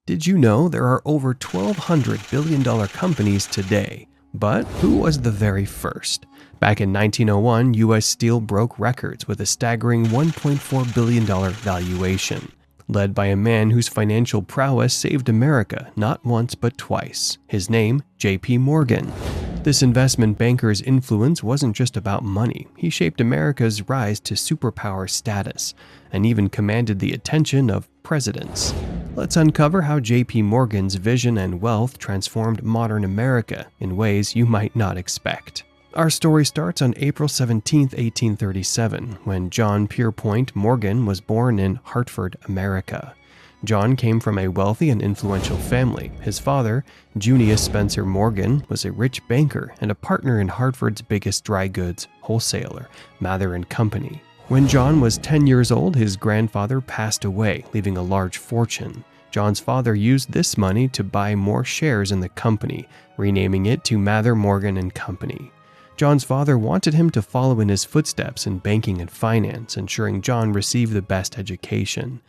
Did you know there are over $1,200 billion companies today? But who was the very first? Back in 1901, U.S. Steel broke records with a staggering $1.4 billion valuation, led by a man whose financial prowess saved America not once but twice. His name, J.P. Morgan. This investment banker's influence wasn't just about money. He shaped America's rise to superpower status and even commanded the attention of presidents. Let's uncover how J.P. Morgan's vision and wealth transformed modern America in ways you might not expect. Our story starts on April 17, 1837, when John Pierpont Morgan was born in Hartford, America. John came from a wealthy and influential family. His father, Junius Spencer Morgan, was a rich banker and a partner in Hartford's biggest dry goods wholesaler, Mather & Company. When John was 10 years old, his grandfather passed away, leaving a large fortune. John's father used this money to buy more shares in the company, renaming it to Mather Morgan & Company. John's father wanted him to follow in his footsteps in banking and finance, ensuring John received the best education.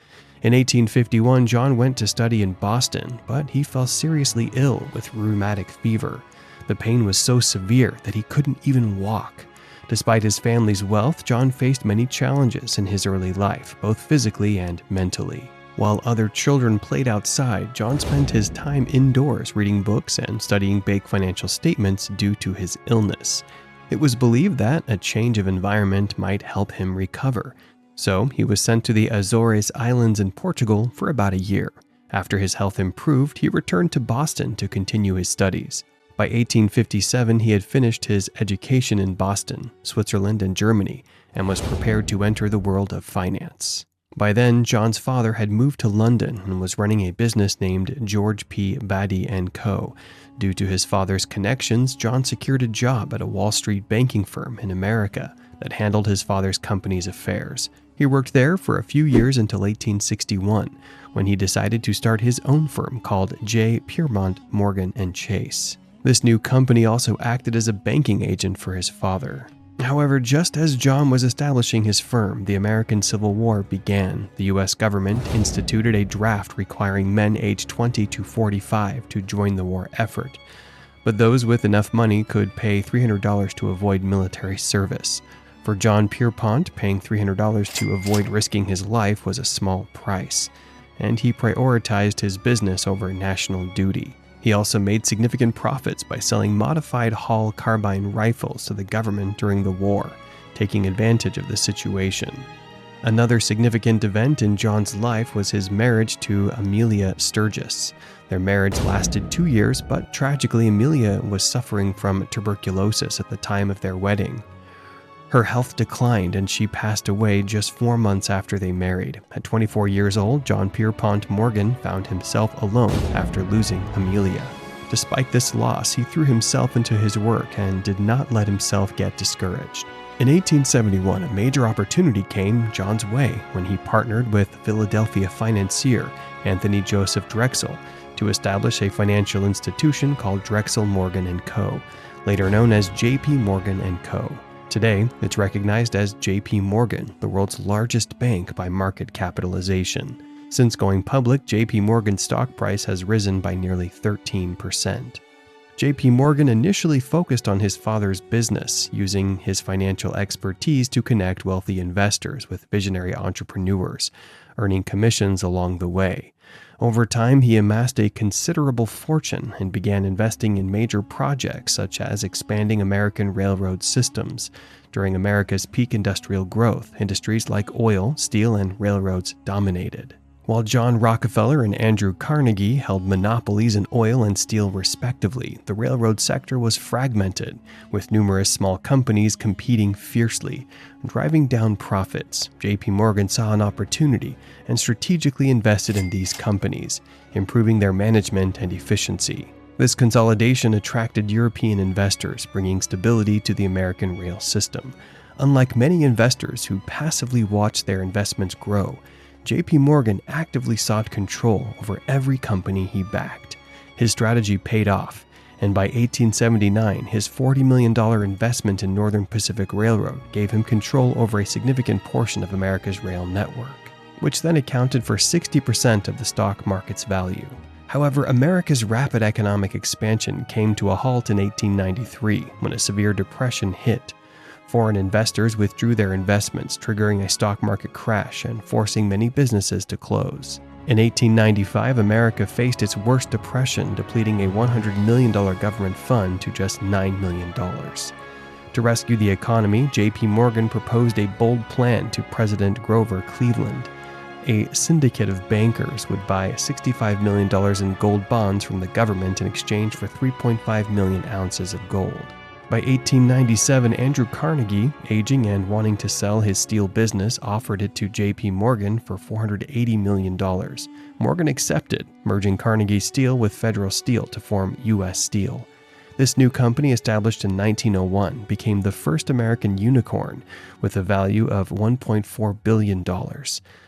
In 1851, John went to study in Boston, but he fell seriously ill with rheumatic fever. The pain was so severe that he couldn't even walk. Despite his family's wealth, John faced many challenges in his early life, both physically and mentally. While other children played outside, John spent his time indoors reading books and studying big financial statements due to his illness. It was believed that a change of environment might help him recover. So he was sent to the Azores Islands in Portugal for about a year. After his health improved, he returned to Boston to continue his studies. By 1857, he had finished his education in Boston, Switzerland, and Germany, and was prepared to enter the world of finance. By then, John's father had moved to London and was running a business named George P. Beatty & Co. Due to his father's connections, John secured a job at a Wall Street banking firm in America that handled his father's company's affairs. He worked there for a few years until 1861, when he decided to start his own firm called J. Pierpont Morgan & Chase. This new company also acted as a banking agent for his father. However, just as John was establishing his firm, the American Civil War began. The U.S. government instituted a draft requiring men aged 20 to 45 to join the war effort. But those with enough money could pay $300 to avoid military service. For John Pierpont, paying $300 to avoid risking his life was a small price, and he prioritized his business over national duty. He also made significant profits by selling modified Hall carbine rifles to the government during the war, taking advantage of the situation. Another significant event in John's life was his marriage to Amelia Sturgis. Their marriage lasted 2 years, but tragically Amelia was suffering from tuberculosis at the time of their wedding. Her health declined and she passed away just 4 months after they married. At 24 years old, John Pierpont Morgan found himself alone after losing Amelia. Despite this loss, he threw himself into his work and did not let himself get discouraged. In 1871, a major opportunity came John's way when he partnered with Philadelphia financier Anthony Joseph Drexel to establish a financial institution called Drexel Morgan & Co., later known as J.P. Morgan & Co. Today, it's recognized as J.P. Morgan, the world's largest bank by market capitalization. Since going public, J.P. Morgan's stock price has risen by nearly 13%. J.P. Morgan initially focused on his father's business, using his financial expertise to connect wealthy investors with visionary entrepreneurs, earning commissions along the way. Over time, he amassed a considerable fortune and began investing in major projects such as expanding American railroad systems. During America's peak industrial growth, industries like oil, steel, and railroads dominated. While John Rockefeller and Andrew Carnegie held monopolies in oil and steel respectively, the railroad sector was fragmented, with numerous small companies competing fiercely, driving down profits. J.P. Morgan saw an opportunity and strategically invested in these companies, improving their management and efficiency. This consolidation attracted European investors, bringing stability to the American rail system. Unlike many investors who passively watched their investments grow, J.P. Morgan actively sought control over every company he backed. His strategy paid off, and by 1879, his $40 million investment in Northern Pacific Railroad gave him control over a significant portion of America's rail network, which then accounted for 60% of the stock market's value. However, America's rapid economic expansion came to a halt in 1893 when a severe depression hit. Foreign investors withdrew their investments, triggering a stock market crash and forcing many businesses to close. In 1895, America faced its worst depression, depleting a $100 million government fund to just $9 million. To rescue the economy, J.P. Morgan proposed a bold plan to President Grover Cleveland. A syndicate of bankers would buy $65 million in gold bonds from the government in exchange for 3.5 million ounces of gold. By 1897, Andrew Carnegie, aging and wanting to sell his steel business, offered it to J.P. Morgan for $480 million. Morgan accepted, merging Carnegie Steel with Federal Steel to form U.S. Steel. This new company, established in 1901, became the first American unicorn with a value of $1.4 billion,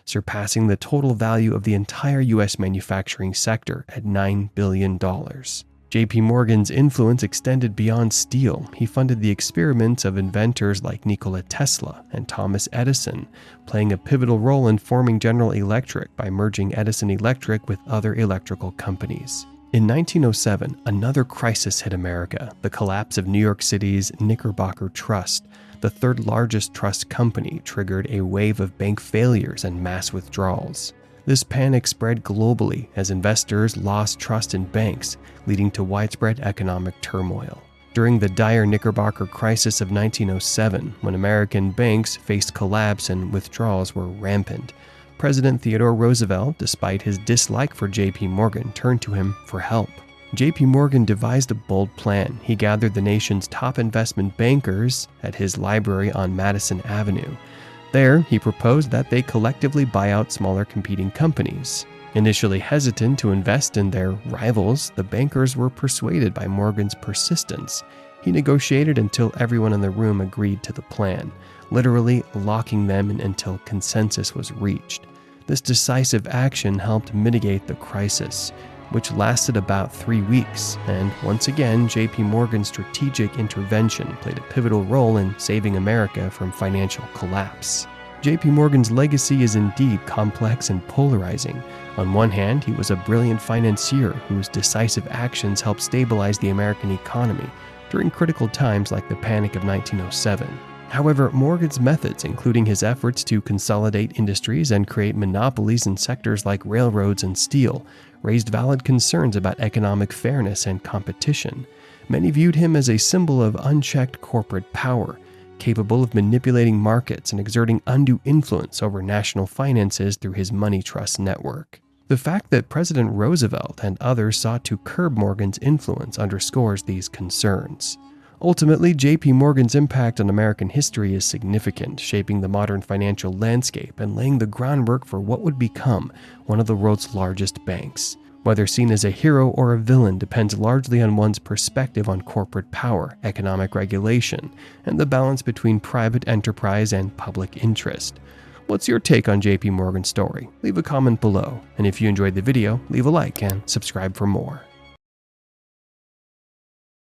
surpassing the total value of the entire U.S. manufacturing sector at $9 billion. J.P. Morgan's influence extended beyond steel. He funded the experiments of inventors like Nikola Tesla and Thomas Edison, playing a pivotal role in forming General Electric by merging Edison Electric with other electrical companies. In 1907, another crisis hit America, the collapse of New York City's Knickerbocker Trust. The third largest trust company triggered a wave of bank failures and mass withdrawals. This panic spread globally as investors lost trust in banks, leading to widespread economic turmoil. During the dire Knickerbocker crisis of 1907, when American banks faced collapse and withdrawals were rampant, President Theodore Roosevelt, despite his dislike for J.P. Morgan, turned to him for help. J.P. Morgan devised a bold plan. He gathered the nation's top investment bankers at his library on Madison Avenue. There, he proposed that they collectively buy out smaller competing companies. Initially hesitant to invest in their rivals, the bankers were persuaded by Morgan's persistence. He negotiated until everyone in the room agreed to the plan, literally locking them in until consensus was reached. This decisive action helped mitigate the crisis, which lasted about 3 weeks, and once again, J.P. Morgan's strategic intervention played a pivotal role in saving America from financial collapse. J.P. Morgan's legacy is indeed complex and polarizing. On one hand, he was a brilliant financier whose decisive actions helped stabilize the American economy during critical times like the Panic of 1907. However, Morgan's methods, including his efforts to consolidate industries and create monopolies in sectors like railroads and steel, raised valid concerns about economic fairness and competition. Many viewed him as a symbol of unchecked corporate power, capable of manipulating markets and exerting undue influence over national finances through his money trust network. The fact that President Roosevelt and others sought to curb Morgan's influence underscores these concerns. Ultimately, J.P. Morgan's impact on American history is significant, shaping the modern financial landscape and laying the groundwork for what would become one of the world's largest banks. Whether seen as a hero or a villain depends largely on one's perspective on corporate power, economic regulation, and the balance between private enterprise and public interest. What's your take on J.P. Morgan's story? Leave a comment below, and if you enjoyed the video, leave a like and subscribe for more.